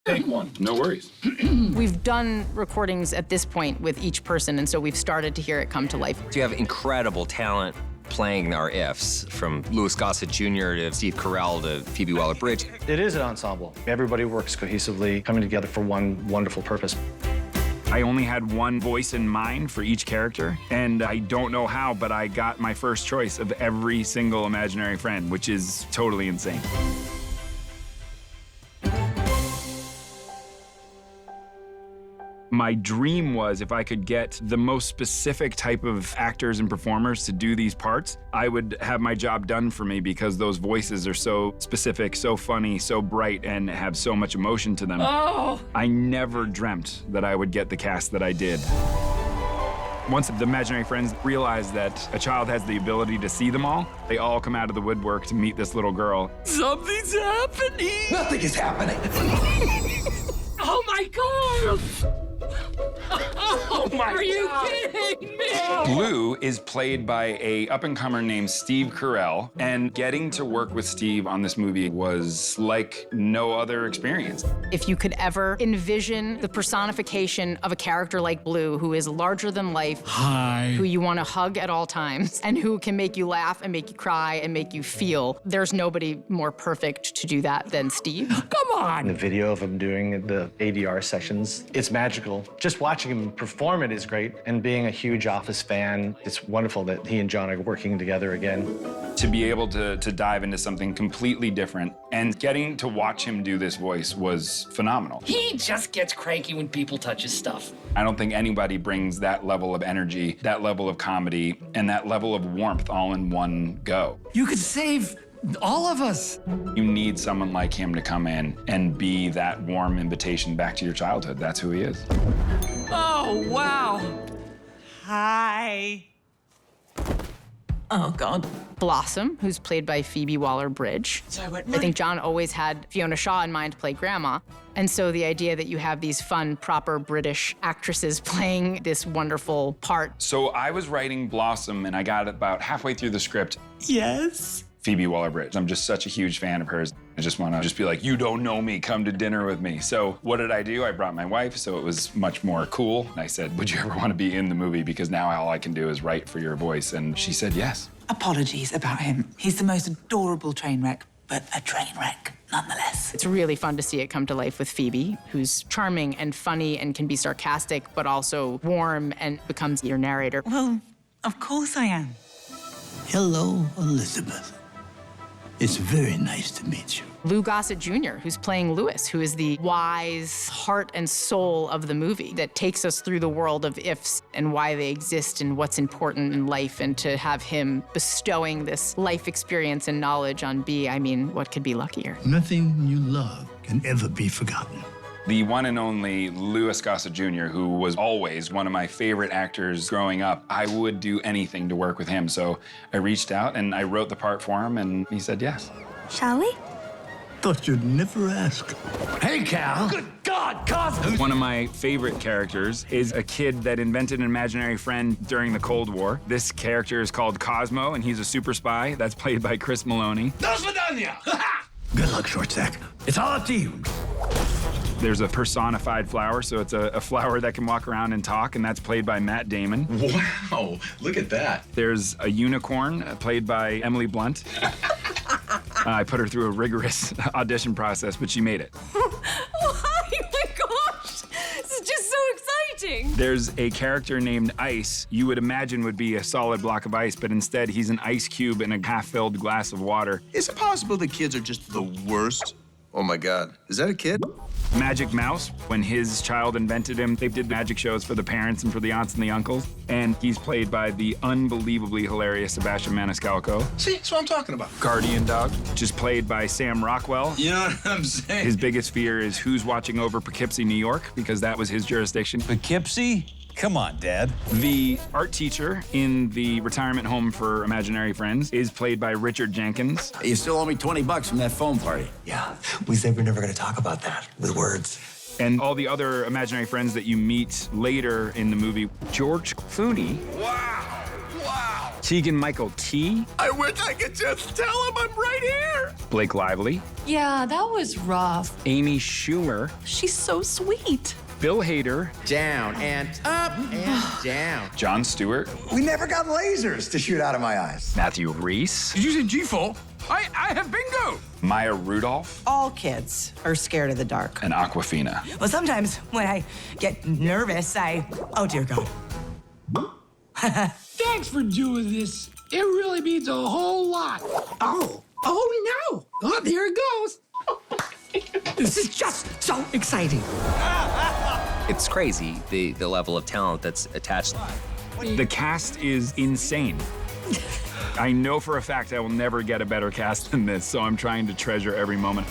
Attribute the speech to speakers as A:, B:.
A: Take one. No worries.
B: We've done recordings at this point with each person, and so we've started to hear it come to life.
C: You have incredible talent playing our ifs, from Louis Gossett Jr. to Steve Carell to Phoebe Waller-Bridge.
D: It is an ensemble. Everybody works cohesively, coming together for one wonderful purpose.
E: I only had one voice in mind for each character, and I don't know how, but I got my first choice of every single imaginary friend, which is totally insane. My dream was if I could get the most specific type of actors and performers to do these parts, I would have my job done for me, because those voices are so specific, so funny, so bright, and have so much emotion to them.
B: Oh!
E: I never dreamt that I would get the cast that I did. Once the imaginary friends realize that a child has the ability to see them all, they all come out of the woodwork to meet this little girl.
F: Something's happening!
A: Nothing is happening.
F: Oh my God! Oh my God! Are you kidding me?
E: Blue is played by a up-and-comer named Steve Carell, and getting to work with Steve on this movie was like no other experience.
B: If you could ever envision the personification of a character like Blue, who is larger than life, who you want to hug at all times, and who can make you laugh and make you cry and make you feel, there's nobody more perfect to do that than Steve.
F: Come on!
D: The video of him doing the ADR sessions, it's magical. Just watching him perform it is great, and being a huge Office fan, it's wonderful that he and John are working together again.
E: To be able to dive into something completely different, and getting to watch him do this voice was phenomenal.
F: He just gets cranky when people touch his stuff.
E: I don't think anybody brings that level of energy, that level of comedy, and that level of warmth all in one go.
F: You could save all of us.
E: You need someone like him to come in and be that warm invitation back to your childhood. That's who he is.
F: Oh, wow.
G: Hi. Oh, God.
B: Blossom, who's played by Phoebe Waller-Bridge. I think John always had Fiona Shaw in mind to play Grandma. And so the idea that you have these fun, proper British actresses playing this wonderful part.
E: So I was writing Blossom, and I got about halfway through the script.
G: Yes?
E: Phoebe Waller-Bridge. I'm just such a huge fan of hers. I just want to be like, you don't know me, come to dinner with me. So what did I do? I brought my wife, so it was much more cool. And I said, would you ever want to be in the movie? Because now all I can do is write for your voice. And she said yes.
G: Apologies about him. He's the most adorable train wreck, but a train wreck nonetheless.
B: It's really fun to see it come to life with Phoebe, who's charming and funny and can be sarcastic, but also warm and becomes your narrator.
G: Well, of course I am.
H: Hello, Elizabeth. It's very nice to meet you.
B: Lou Gossett Jr., who's playing Louis, who is the wise heart and soul of the movie that takes us through the world of ifs and why they exist and what's important in life. And to have him bestowing this life experience and knowledge on B, I mean, what could be luckier?
H: Nothing you love can ever be forgotten.
E: The one and only Louis Gossett Jr., who was always one of my favorite actors growing up, I would do anything to work with him. So I reached out and I wrote the part for him, and he said yes.
I: Shall we?
H: Thought you'd never ask.
A: Hey, Cal.
F: Good God, Cosmo!
E: One of my favorite characters is a kid that invented an imaginary friend during the Cold War. This character is called Cosmo, and he's a super spy. That's played by Chris Maloney.
H: Good luck, short stack.
A: It's all up to you.
E: There's a personified flower, so it's a flower that can walk around and talk, and that's played by Matt Damon.
A: Wow, look at that.
E: There's a unicorn played by Emily Blunt. I put her through a rigorous audition process, but she made it.
I: Oh my gosh! This is just so exciting!
E: There's a character named Ice you would imagine would be a solid block of ice, but instead he's an ice cube in a half-filled glass of water.
J: Is it possible that kids are just the worst? Oh my God, is that a kid?
E: Magic Mouse, when his child invented him, they did magic shows for the parents and for the aunts and the uncles. And he's played by the unbelievably hilarious Sebastian Maniscalco.
J: See, that's what I'm talking about.
E: Guardian Dog, which is played by Sam Rockwell.
J: You know what I'm saying?
E: His biggest fear is who's watching over Poughkeepsie, New York, because that was his jurisdiction.
K: Poughkeepsie? Come on, Dad.
E: The art teacher in the retirement home for imaginary friends is played by Richard Jenkins.
K: You still owe me $20 from that phone party.
H: Yeah, we said we're never gonna talk about that with words.
E: And all the other imaginary friends that you meet later in the movie. George Clooney.
A: Wow.
E: Keegan-Michael Key,
J: I wish I could just tell him I'm right here.
E: Blake Lively,
I: Yeah, that was rough.
E: Amy Schumer,
I: She's so sweet.
E: Bill Hader,
L: Down and up and down.
E: Jon Stewart,
A: We never got lasers to shoot out of my eyes.
E: Matthew Rhys,
A: Did you say G4? I have bingo.
E: Maya Rudolph,
G: All kids are scared of the dark.
E: and Aquafina.
G: Well, sometimes when I get nervous, oh dear God.
F: Thanks for doing this. It really means a whole lot. Oh no. Oh, there it goes. This is just so exciting.
C: It's crazy, the level of talent that's attached.
E: The cast is insane. I know for a fact I will never get a better cast than this, so I'm trying to treasure every moment.